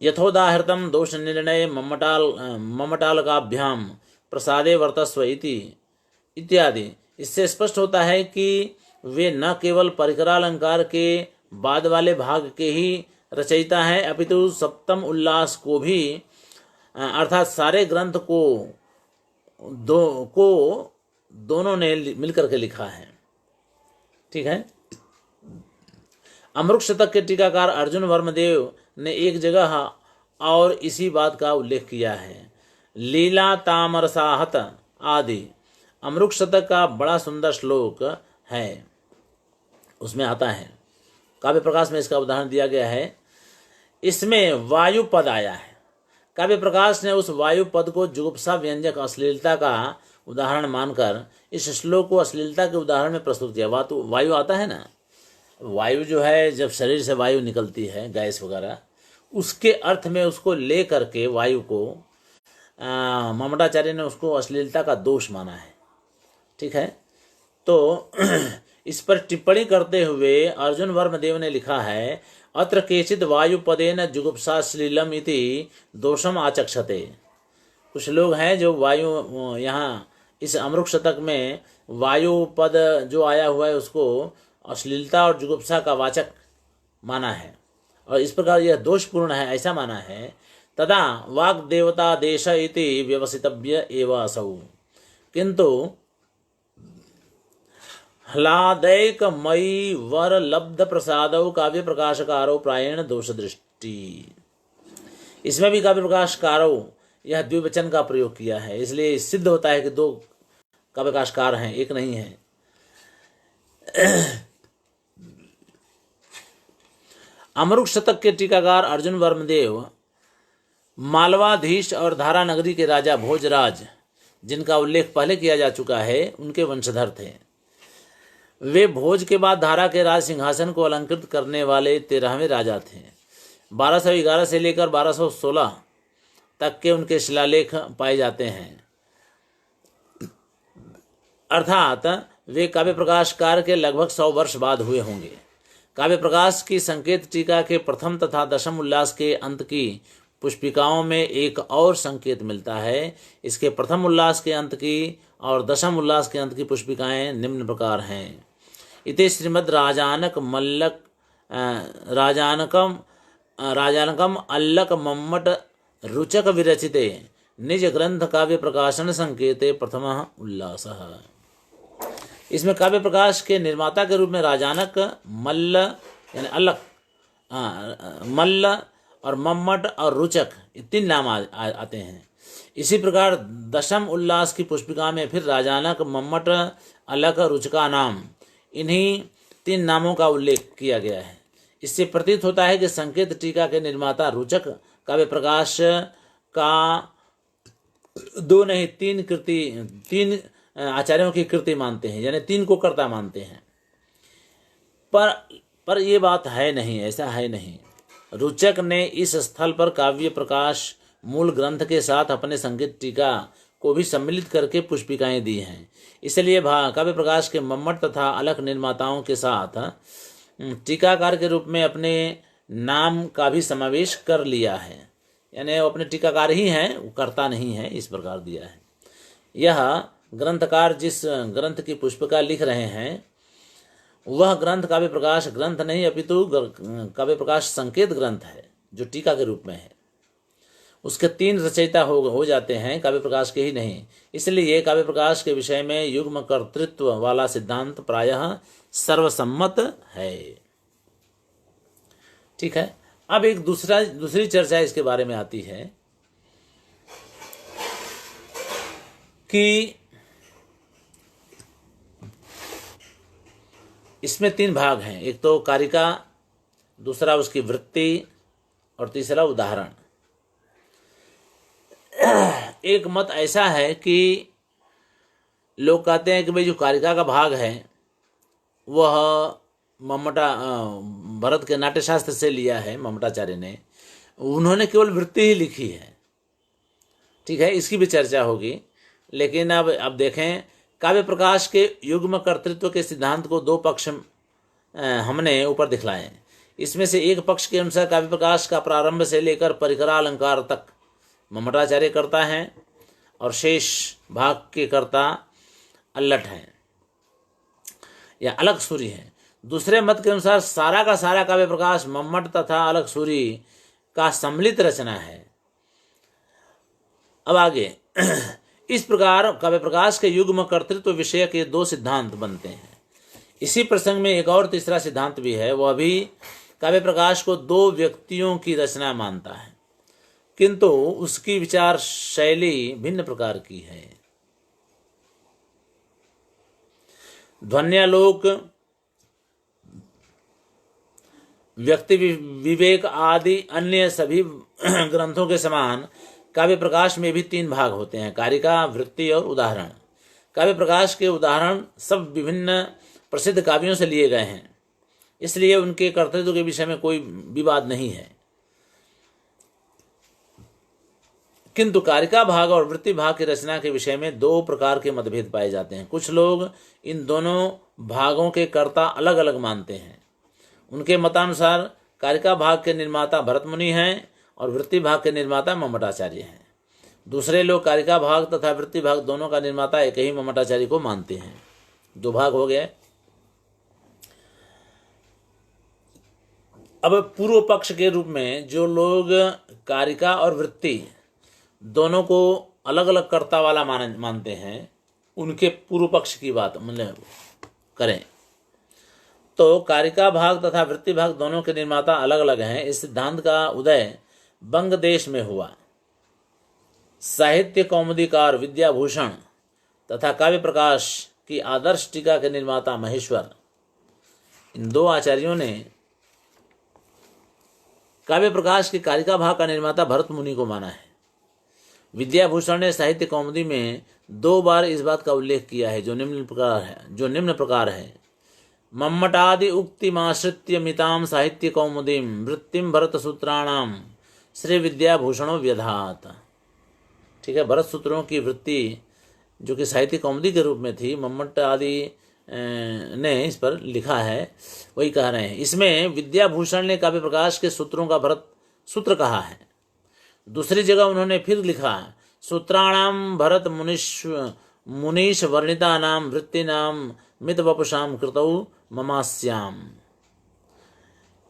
यथोदाहृतम दोष निर्णय मम्मटालकाभ्याम प्रसादे वर्तस्व इत्यादि, इससे स्पष्ट होता है कि वे न केवल परिकरालंकार के बाद वाले भाग के ही रचयिता हैं, अपितु सप्तम उल्लास को भी अर्थात सारे ग्रंथ को दोनों ने मिलकर के लिखा है। ठीक है। अमरुक शतक के टीकाकार अर्जुन वर्मदेव ने एक जगह और इसी बात का उल्लेख किया है। लीला तामरसाहत आदि अमरुक शतक का बड़ा सुंदर श्लोक है, उसमें आता है। काव्य प्रकाश में इसका उदाहरण दिया गया है। इसमें वायु पद आया है। काव्य प्रकाश ने उस वायु पद को जुगुप्सा व्यंजक अश्लीलता का उदाहरण मानकर इस श्लोक को अश्लीलता के उदाहरण में प्रस्तुत किया। वायु आता है ना, वायु जो है जब शरीर से वायु निकलती है गैस वगैरह, उसके अर्थ में उसको ले करके वायु को मम्मटाचार्य ने उसको अश्लीलता का दोष माना है। ठीक है। तो इस पर टिप्पणी करते हुए अर्जुन वर्मदेव ने लिखा है, अत्र केचित वायु पदेन जुगुप्साश्लीलम इति दोषम आचक्षते। कुछ लोग हैं जो वायु, यहाँ इस अमरुक शतक में वायु पद जो आया हुआ है उसको अश्लीलता और जुगुप्सा का वाचक माना है और इस प्रकार यह दोषपूर्ण है ऐसा माना है। तदा वाग् देवता देश इति व्यवसितव्य एव असौ, किंतु ह्लादैकमयी वर लब्ध प्रसादौ काव्य प्रकाशकारो प्रायेण दोष दृष्टि। इसमें भी काव्य प्रकाशकारो यह द्विवचन का प्रयोग किया है, इसलिए सिद्ध होता है कि दो काव्य प्रकाशकार हैं, एक नहीं है। अमरुक शतक के टीकाकार अर्जुन वर्मदेव मालवाधीश और धारा नगरी के राजा भोजराज, जिनका उल्लेख पहले किया जा चुका है, उनके वंशधर थे। वे भोज के बाद धारा के राज सिंहासन को अलंकृत करने वाले 13वें राजा थे। 1211 से लेकर 1216 तक के उनके शिलालेख पाए जाते हैं, अर्थात वे काव्य प्रकाशकार के लगभग 100 वर्ष बाद हुए होंगे। काव्य प्रकाश की संकेत टीका के प्रथम तथा दशम उल्लास के अंत की पुष्पिकाओं में एक और संकेत मिलता है। इसके प्रथम उल्लास के अंत की और दशम उल्लास के अंत की पुष्पिकाएं निम्न प्रकार हैं। इति श्रीमद् राजानक मल्लक राजानकम अल्लक मम्मट रुचक विरचिते निज ग्रंथ काव्य प्रकाशन संकेते प्रथम उल्लास। इसमें काव्य प्रकाश के निर्माता के रूप में राजानक, मल्ल यानी अल्लक, मल्ल और मम्मट और रुचक ये 3 नाम आते हैं। इसी प्रकार दशम उल्लास की पुष्पिका में फिर राजानक, मम्मट, अल्लक, रुचका नाम, इन्हीं 3 नामों का उल्लेख किया गया है। इससे प्रतीत होता है कि संकेत टीका के निर्माता रुचक काव्य प्रकाश का 2 नहीं 3 आचार्यों की कृति मानते हैं, यानी 3 को कर्ता मानते हैं। पर ये बात है नहीं, ऐसा है नहीं। रुचक ने इस स्थल पर काव्य प्रकाश मूल ग्रंथ के साथ अपने संकेत टीका को भी सम्मिलित करके पुष्पिकाएं दी हैं। इसलिए काव्य प्रकाश के मम्मट तथा अलख निर्माताओं के साथ टीकाकार के रूप में अपने नाम का भी समावेश कर लिया है, यानी वो अपने टीकाकार ही हैं, वो कर्ता नहीं है, इस प्रकार दिया है। यह ग्रंथकार जिस ग्रंथ की पुष्पिका लिख रहे हैं वह ग्रंथ काव्य प्रकाश ग्रंथ नहीं अपितु काव्य प्रकाश संकेत ग्रंथ है, जो टीका के रूप में है। उसके 3 रचयिता हो जाते हैं, काव्य प्रकाश के ही नहीं। इसलिए काव्य प्रकाश के विषय में युग्म कर्तृत्व वाला सिद्धांत प्रायः सर्वसम्मत है। ठीक है। अब एक दूसरी चर्चा इसके बारे में आती है कि इसमें 3 भाग हैं। एक तो कारिका, दूसरा उसकी वृत्ति और तीसरा उदाहरण। एक मत ऐसा है कि लोग कहते हैं कि भाई जो कारिका का भाग है वह मम्मटा भरत के नाट्यशास्त्र से लिया है, मम्मटाचार्य ने, उन्होंने केवल वृत्ति ही लिखी है। ठीक है, इसकी भी चर्चा होगी। लेकिन अब देखें, काव्य प्रकाश के युग्म कर्तृत्व के सिद्धांत को 2 पक्ष हमने ऊपर दिखलाए। इसमें से एक पक्ष के अनुसार काव्य प्रकाश का प्रारंभ से लेकर परिकरा अलंकार तक मम्मटाचार्य करता है और शेष भाग के कर्ता अल्लठ हैं या अलग सूरी हैं। दूसरे मत के अनुसार सारा का सारा काव्य प्रकाश मम्मट तथा अलग सूरी का सम्मिलित रचना है। अब आगे इस प्रकार काव्य प्रकाश के युग्म कर्तृत्व विषय के 2 सिद्धांत बनते हैं। इसी प्रसंग में एक और तीसरा सिद्धांत भी है, वह भी काव्य प्रकाश को 2 व्यक्तियों की रचना मानता है, किंतु उसकी विचार शैली भिन्न प्रकार की है। ध्वन्यालोक, व्यक्ति विवेक आदि अन्य सभी ग्रंथों के समान काव्य प्रकाश में भी 3 भाग होते हैं, कारिका, वृत्ति और उदाहरण। काव्य प्रकाश के उदाहरण सब विभिन्न प्रसिद्ध काव्यों से लिए गए हैं, इसलिए उनके कर्तृत्व के विषय में कोई विवाद नहीं है। किंतु कारिका भाग और वृत्ति भाग की रचना के विषय में 2 प्रकार के मतभेद पाए जाते हैं। कुछ लोग इन दोनों भागों के कर्ता अलग अलग मानते हैं। उनके मतानुसार कारिका भाग के निर्माता भरत मुनि हैं और वृत्ति भाग के निर्माता मम्मटाचार्य हैं। दूसरे लोग कारिका भाग तथा वृत्ति भाग दोनों का निर्माता एक ही मम्मटाचार्य को मानते हैं। 2 भाग हो गए। अब पूर्व पक्ष के रूप में जो लोग कारिका और वृत्ति दोनों को अलग अलग कर्ता वाला मानते हैं, उनके पूर्व पक्ष की बात मतलब करें तो कारिका भाग तथा वृत्ति भाग दोनों के निर्माता अलग अलग हैं। इस सिद्धांत का उदय बंग देश में हुआ। साहित्य कौमुदीकार विद्याभूषण तथा काव्य प्रकाश की आदर्श टीका के निर्माता महेश्वर, इन 2 आचार्यों ने काव्य प्रकाश की कारिका भाग का निर्माता भरत मुनि को माना है। विद्याभूषण ने साहित्य कौमुदी में 2 बार इस बात का उल्लेख किया है, जो निम्न प्रकार है। मम्मटादि उक्तिमाश्रित्य मिताम साहित्य कौमुदीम वृत्तिम भरत सूत्राणाम श्री विद्याभूषणों व्यधात। ठीक है, भरत सूत्रों की वृत्ति जो कि साहित्य कौमुदी के रूप में थी, मम्मट आदि ने इस पर लिखा है, वही कह रहे हैं। इसमें विद्याभूषण ने काव्य प्रकाश के सूत्रों का भरत सूत्र कहा है। दूसरी जगह उन्होंने फिर लिखा, सूत्राणाम भरत मुनीश वर्णिता नाम वृत्ति नाम मित वपुषाम कृतौ ममास्याम।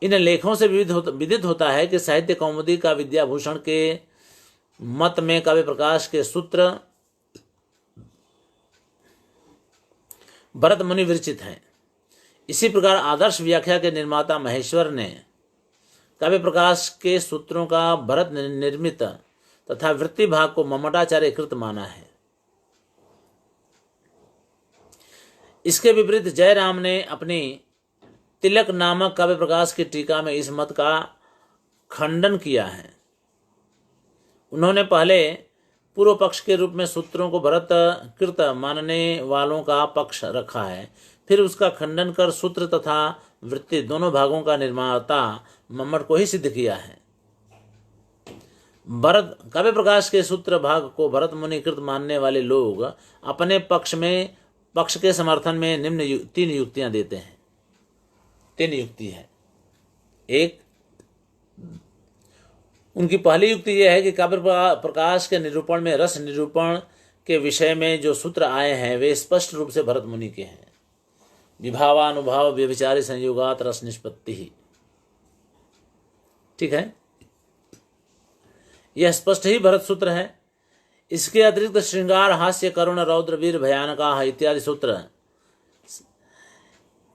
इन लेखों से विदित होता है कि साहित्य कौमुदी का विद्याभूषण के मत में काव्य प्रकाश के सूत्र भरत मुनि विरचित हैं। इसी प्रकार आदर्श व्याख्या के निर्माता महेश्वर ने काव्य प्रकाश के सूत्रों का भरत निर्मित तथा वृत्ति भाग को मम्मटाचार्य कृत माना है। इसके विपरीत जयराम ने अपनी तिलक नामक काव्य प्रकाश की टीका में इस मत का खंडन किया है। उन्होंने पहले पूर्व पक्ष के रूप में सूत्रों को भरत कृत मानने वालों का पक्ष रखा है, फिर उसका खंडन कर सूत्र तथा वृत्ति दोनों भागों का निर्माता मम्मट को ही सिद्ध किया है। भरत काव्य प्रकाश के सूत्र भाग को भरत मुनि कृत मानने वाले लोग अपने पक्ष के समर्थन में निम्न 3 युक्तियां देते हैं। 3 युक्ति है। एक, उनकी पहली युक्ति यह है कि काव्य प्रकाश के निरूपण में रस निरूपण के विषय में जो सूत्र आए हैं वे स्पष्ट रूप से भरत मुनि के हैं। विभावानुभाव व्यभिचारी संयोगात रस निष्पत्ति ही, ठीक है, यह स्पष्ट ही भरत सूत्र है। इसके अतिरिक्त श्रृंगार, हास्य, करुण, रौद्र, वीर, भयानका इत्यादि सूत्र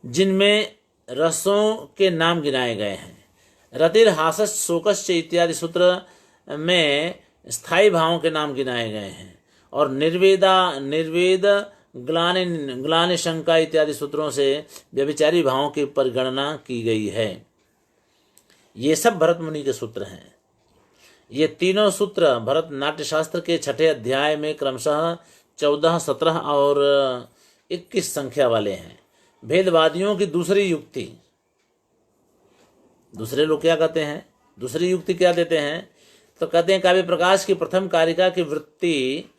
जिनमें रसों के नाम गिनाए गए हैं। रतिर, हासश्च, शोकश्च इत्यादि सूत्र में स्थायी भावों के नाम गिनाए गए हैं। और निर्वेद, ग्लानि, शंका इत्यादि सूत्रों से व्यभिचारी भावों की परिगणना की गई है। ये सब भरत मुनि के सूत्र हैं। ये तीनों सूत्र भरत नाट्यशास्त्र के 6ठे अध्याय में क्रमशः 14, 17 और 21 संख्या वाले हैं। भेदवादियों की दूसरी युक्ति, दूसरे लोग क्या कहते हैं, दूसरी युक्ति क्या देते हैं, तो कहते हैं काव्य प्रकाश की प्रथम कारिका की वृत्ति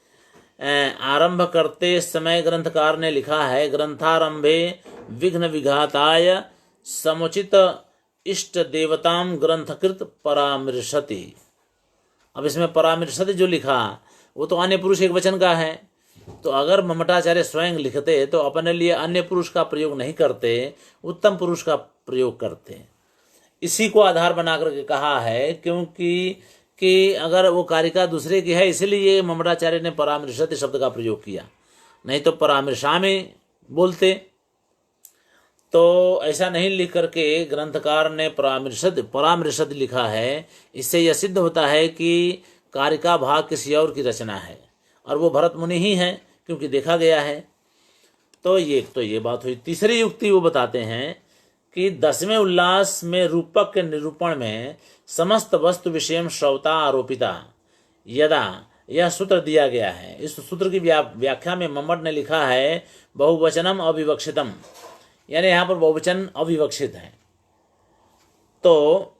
आरंभ करते समय ग्रंथकार ने लिखा है, ग्रंथारंभे विघ्न विघाताय समुचित इष्ट देवताम ग्रंथकृत परामृशति। अब इसमें परामृशति जो लिखा वो तो अन्य पुरुष एक वचन का है, तो अगर मम्मटाचार्य स्वयं लिखते तो अपने लिए अन्य पुरुष का प्रयोग नहीं करते, उत्तम पुरुष का प्रयोग करते। इसी को आधार बना करके कहा है, क्योंकि अगर वो कारिका दूसरे की है इसलिए मम्मटाचार्य ने परामृशति शब्द का प्रयोग किया, नहीं तो परामृशा में बोलते। तो ऐसा नहीं लिख करके ग्रंथकार ने परामृशति लिखा है। इससे यह सिद्ध होता है कि कारिका भाग किसी और की रचना है और वो भरत मुनि ही है, क्योंकि देखा गया है। तो ये बात हुई। तीसरी युक्ति वो बताते हैं कि 10वें उल्लास में रूपक के निरूपण में समस्त वस्तु विषयम श्रौता आरोपिता यदा यह सूत्र दिया गया है। इस सूत्र की व्याख्या में मम्मट ने लिखा है बहुवचनम अविवक्षितम, यानी यहाँ पर बहुवचन अविवक्षित है। तो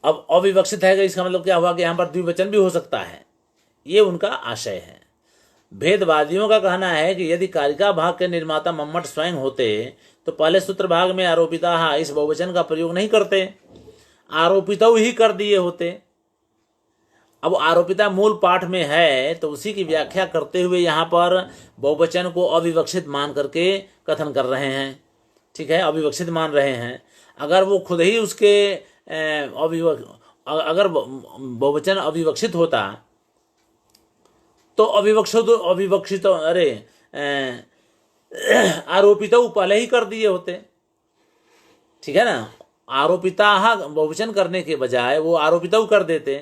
अब अविवक्षित है, इसका मतलब क्या हुआ कि यहाँ पर द्विवचन भी हो सकता है, ये उनका आशय है। भेदवादियों का कहना है कि यदि कारिका भाग के निर्माता मम्मट स्वयं होते तो पहले सूत्र भाग में आरोपिता इस बहुवचन का प्रयोग नहीं करते, आरोपिता ही कर दिए होते। अब आरोपिता मूल पाठ में है तो उसी की व्याख्या करते हुए यहाँ पर बहुवचन को अविवक्षित मान करके कथन कर रहे हैं, ठीक है, अविवक्षित मान रहे हैं। अगर वो खुद ही उसके अगर बहुवचन अविवक्षित होता तो अविवक्षित आरोपिता पहले ही कर दिए होते, ठीक है ना। आरोपिता बहुवचन करने के बजाय वो आरोपिता कर देते।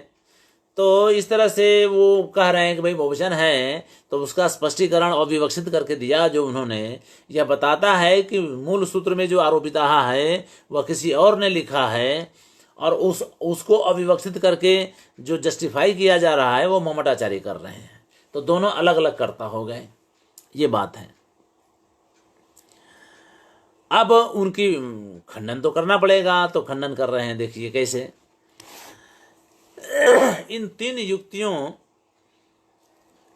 तो इस तरह से वो कह रहे हैं कि भाई बहुवचन है, तो उसका स्पष्टीकरण अविवक्षित करके दिया जो उन्होंने। यह बताता है कि मूल सूत्र में जो आरोपिता है वह किसी और ने लिखा है और उसको अविवक्षित करके जो जस्टिफाई किया जा रहा है वो मम्मटाचार्य कर रहे हैं। तो दोनों अलग अलग कर्ता हो गए, ये बात है। अब उनकी खंडन तो करना पड़ेगा, तो खंडन कर रहे हैं, देखिए कैसे। इन 3 युक्तियों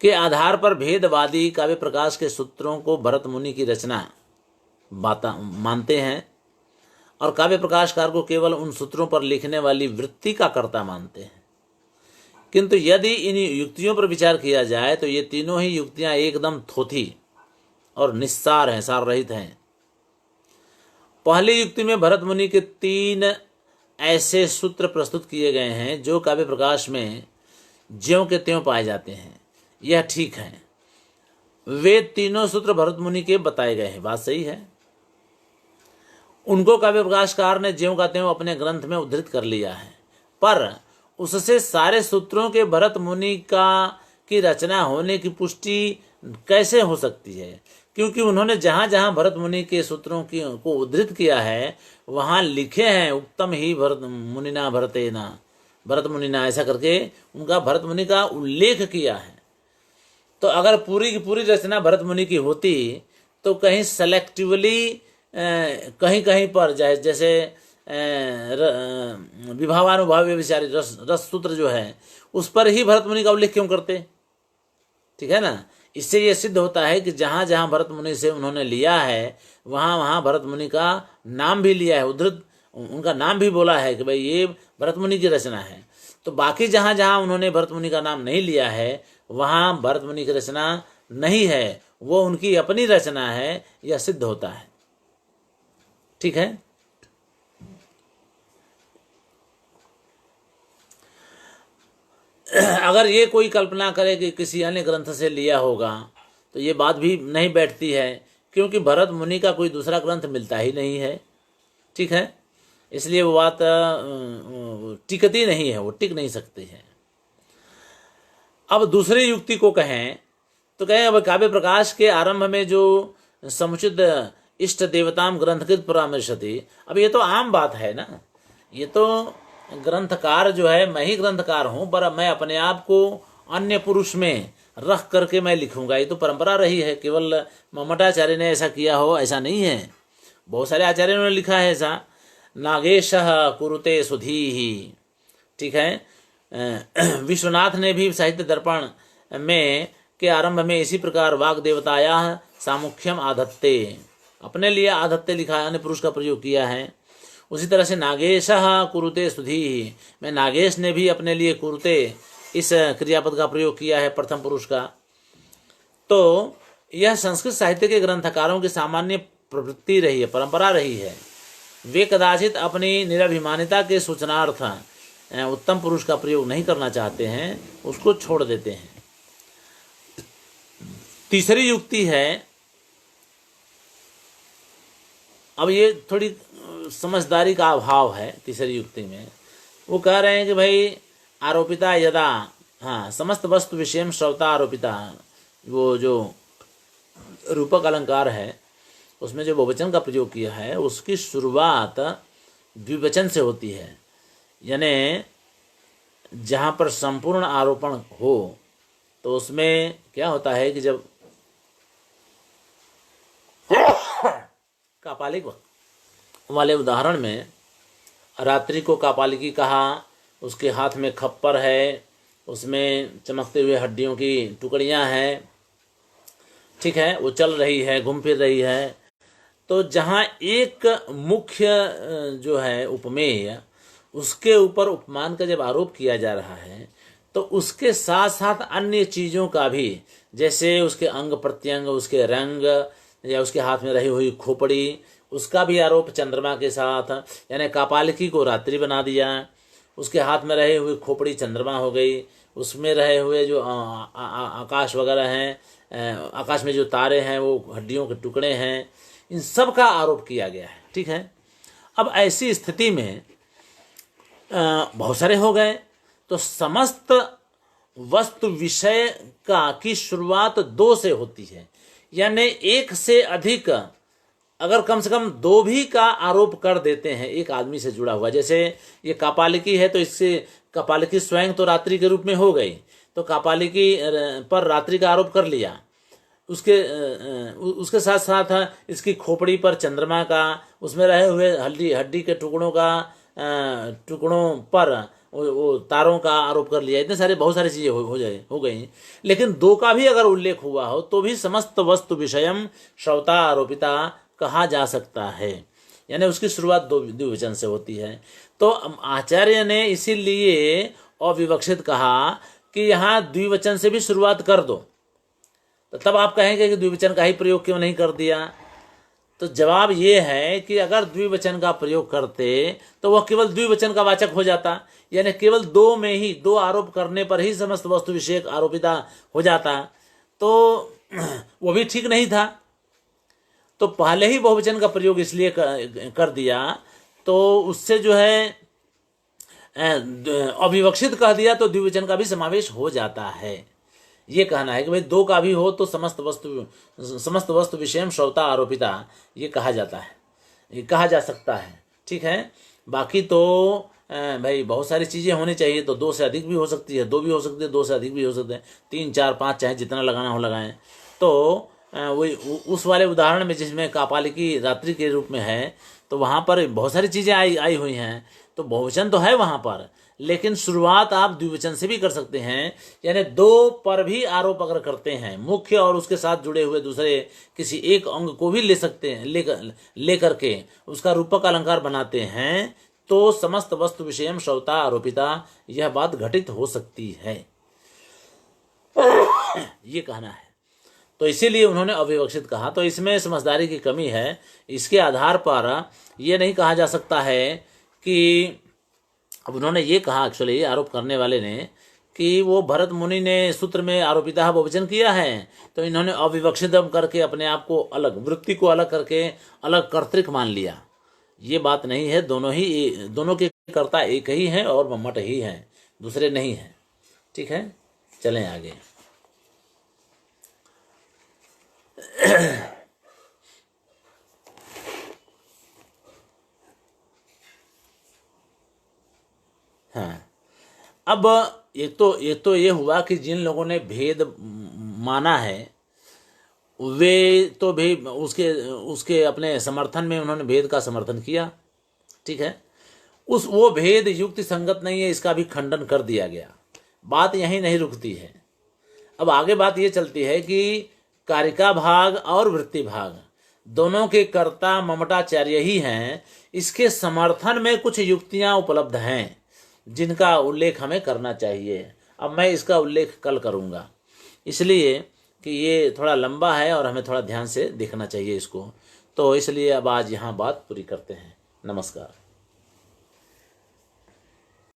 के आधार पर भेदवादी काव्य प्रकाश के सूत्रों को भरत मुनि की रचना बाता मानते हैं और काव्य प्रकाशकार को केवल उन सूत्रों पर लिखने वाली वृत्ति का कर्ता मानते हैं। किंतु यदि इन युक्तियों पर विचार किया जाए तो ये तीनों ही युक्तियां एकदम थोथी और निस्सार हैं, सार रहित हैं। पहली युक्ति में भरत मुनि के 3 ऐसे सूत्र प्रस्तुत किए गए हैं जो काव्य प्रकाश में ज्यों के त्यों पाए जाते हैं। यह ठीक है, वे तीनों सूत्र भरत मुनि के बताए गए हैं, बात सही है। उनको काव्य प्रकाशकार ने ज्यों का त्यों अपने ग्रंथ में उद्धृत कर लिया है, पर उससे सारे सूत्रों के भरत मुनि की रचना होने की पुष्टि कैसे हो सकती है? क्योंकि उन्होंने जहाँ जहाँ भरत मुनि के सूत्रों को उद्धृत किया है वहाँ लिखे हैं उत्तम ही भरत मुनिना, ऐसा करके उनका भरत मुनि का उल्लेख किया है। तो अगर पूरी की पूरी रचना भरत मुनि की होती तो कहीं सेलेक्टिवली कहीं कहीं पर जैसे विभावानुभाव्य विचारी रस सूत्र जो है उस पर ही भरत मुनि का उल्लेख क्यों करते? ठीक है ना। इससे यह सिद्ध होता है कि जहाँ जहाँ भरत मुनि से उन्होंने लिया है वहाँ वहाँ भरत मुनि का नाम भी लिया है, उद्धृत उनका नाम भी बोला है कि भाई ये भरत मुनि की रचना है। तो बाकी जहाँ जहाँ उन्होंने भरत मुनि का नाम नहीं लिया है वहाँ भरत मुनि की रचना नहीं है, वो उनकी अपनी रचना है, यह सिद्ध होता है। ठीक है। अगर ये कोई कल्पना करे कि किसी अन्य ग्रंथ से लिया होगा तो ये बात भी नहीं बैठती है, क्योंकि भरत मुनि का कोई दूसरा ग्रंथ मिलता ही नहीं है। ठीक है, इसलिए वो बात टिकती नहीं है, वो टिक नहीं सकती है। अब दूसरी युक्ति को कहें तो कहें अब काव्य प्रकाश के आरंभ में जो समुचित इष्ट देवताम ग्रंथकृत परामर्शति, अब ये तो आम बात है ना, ये तो ग्रंथकार जो है, मैं ही ग्रंथकार हूँ पर मैं अपने आप को अन्य पुरुष में रख करके मैं लिखूंगा, ये तो परंपरा रही है। केवल मम्मटाचार्य ने ऐसा किया हो ऐसा नहीं है, बहुत सारे आचार्यों ने लिखा है ऐसा। नागेशः कुरुते सुधीहि, ठीक है। विश्वनाथ ने भी साहित्य दर्पण में के आरंभ में इसी प्रकार वाग देवताया सामुख्यम आधत्ते, अपने लिए आधत्ते लिखा है, अन्य पुरुष का प्रयोग किया है। उसी तरह से नागेशः कुरुते सुधीहि में नागेश ने भी अपने लिए कुरुते इस क्रियापद का प्रयोग किया है, प्रथम पुरुष का। तो यह संस्कृत साहित्य के ग्रंथकारों की सामान्य प्रवृत्ति रही है, परंपरा रही है। वे कदाचित अपनी निराभिमानिता के सूचनार्थ उत्तम पुरुष का प्रयोग नहीं करना चाहते हैं, उसको छोड़ देते हैं। तीसरी युक्ति है, अब ये थोड़ी समझदारी का अभाव है तीसरी युक्ति में। वो कह रहे हैं कि भाई आरोपिता यदा, हाँ, समस्त वस्तु विषयम श्रवता आरोपिता, वो जो रूपक अलंकार है उसमें जो बहुवचन का प्रयोग किया है उसकी शुरुआत द्विवचन से होती है, यानी जहाँ पर संपूर्ण आरोपण हो तो उसमें क्या होता है कि जब कापालिक वाले उदाहरण में रात्रि को कापालिकी कहा, उसके हाथ में खप्पर है, उसमें चमकते हुए हड्डियों की टुकड़ियां हैं, ठीक है, वो चल रही है, घूम फिर रही है। तो जहाँ एक मुख्य जो है उपमेय, उसके ऊपर उपमान का जब आरोप किया जा रहा है तो उसके साथ साथ अन्य चीज़ों का भी, जैसे उसके अंग प्रत्यंग, उसके रंग या उसके हाथ में रही हुई खोपड़ी, उसका भी आरोप चंद्रमा के साथ, यानी कापालिकी को रात्रि बना दिया, उसके हाथ में रहे हुए खोपड़ी चंद्रमा हो गई, उसमें रहे हुए जो आकाश वगैरह हैं, आकाश में जो तारे हैं वो हड्डियों के टुकड़े हैं, इन सब का आरोप किया गया है। ठीक है। अब ऐसी स्थिति में बहुत सारे हो गए, तो समस्त वस्तु विषय की शुरुआत 2 से होती है, यानी एक से अधिक, अगर कम से कम 2 भी का आरोप कर देते हैं एक आदमी से जुड़ा हुआ, जैसे ये कापालिकी है तो इससे कापालिकी स्वयं तो रात्रि के रूप में हो गई, तो कापालिकी पर रात्रि का आरोप कर लिया, उसके साथ साथ इसकी खोपड़ी पर चंद्रमा का, उसमें रहे हुए हड्डी के टुकड़ों पर वो तारों का आरोप कर लिया। इतने सारे बहुत सारी चीज़ें हो गई, लेकिन 2 का भी अगर उल्लेख हुआ हो तो भी समस्त वस्तु विषयम श्रवता आरोपिता कहा जा सकता है, यानी उसकी शुरुआत द्विवचन से होती है। तो आचार्य ने इसीलिए अविवक्षित कहा कि यहाँ द्विवचन से भी शुरुआत कर दो। तो तब आप कहेंगे कि द्विवचन का ही प्रयोग क्यों नहीं कर दिया? तो जवाब ये है कि अगर द्विवचन का प्रयोग करते तो वह केवल द्विवचन का वाचक हो जाता, यानी केवल दो में ही, दो आरोप करने पर ही समस्त वस्तु विषयक आरोपिता हो जाता, तो वो भी ठीक नहीं था। तो पहले ही बहुवचन का प्रयोग इसलिए कर दिया, तो उससे जो है अविवक्षित कह दिया तो द्विवचन का भी समावेश हो जाता है। ये कहना है कि भाई दो का भी हो तो समस्त वस्तु विषयम श्रौता आरोपिता ये कहा जाता है, ये कहा जा सकता है। ठीक है, बाकी तो भाई बहुत सारी चीज़ें होनी चाहिए, तो दो से अधिक भी हो सकती है, दो भी हो सकती है, दो से अधिक भी हो सकते हैं, 3 4 5 चाहे जितना लगाना हो लगाएं। तो वही उस वाले उदाहरण में जिसमें कापालिकी रात्रि के रूप में है, तो वहाँ पर बहुत सारी चीज़ें आई हुई हैं, तो बहुवचन तो है वहाँ पर, लेकिन शुरुआत आप द्विवचन से भी कर सकते हैं। यानी दो पर भी आरोप अगर करते हैं, मुख्य और उसके साथ जुड़े हुए दूसरे किसी एक अंग को भी ले सकते हैं, लेकर के उसका रूपक अलंकार बनाते हैं, तो समस्त वस्तु विषयम श्रौता आरोपिता यह बात घटित हो सकती है, ये कहना है। तो इसीलिए उन्होंने अविवक्षित कहा। तो इसमें समझदारी की कमी है। इसके आधार पर यह नहीं कहा जा सकता है कि, अब उन्होंने ये कहा, एक्चुअली आरोप करने वाले ने, कि वो भरत मुनि ने सूत्र में आरोपिता बहुवचन किया है, तो इन्होंने अविवक्षितम करके अपने आप को अलग, वृत्ति को अलग करके अलग कर्तृक मान लिया। ये बात नहीं है, दोनों के कर्ता एक ही हैं और मम्मट ही हैं, दूसरे नहीं हैं। ठीक है, चलें आगे। हाँ, अब एक तो ये हुआ कि जिन लोगों ने भेद माना है वे तो भी उसके अपने समर्थन में उन्होंने भेद का समर्थन किया। ठीक है, वो भेद युक्ति संगत नहीं है, इसका भी खंडन कर दिया गया। बात यहीं नहीं रुकती है, अब आगे बात ये चलती है कि कारिका भाग और वृत्ति भाग दोनों के कर्ता ममटाचार्य ही हैं। इसके समर्थन में कुछ युक्तियां उपलब्ध हैं जिनका उल्लेख हमें करना चाहिए। अब मैं इसका उल्लेख कल करूंगा, इसलिए कि ये थोड़ा लंबा है और हमें थोड़ा ध्यान से देखना चाहिए इसको। तो इसलिए अब आज यहाँ बात पूरी करते हैं। नमस्कार।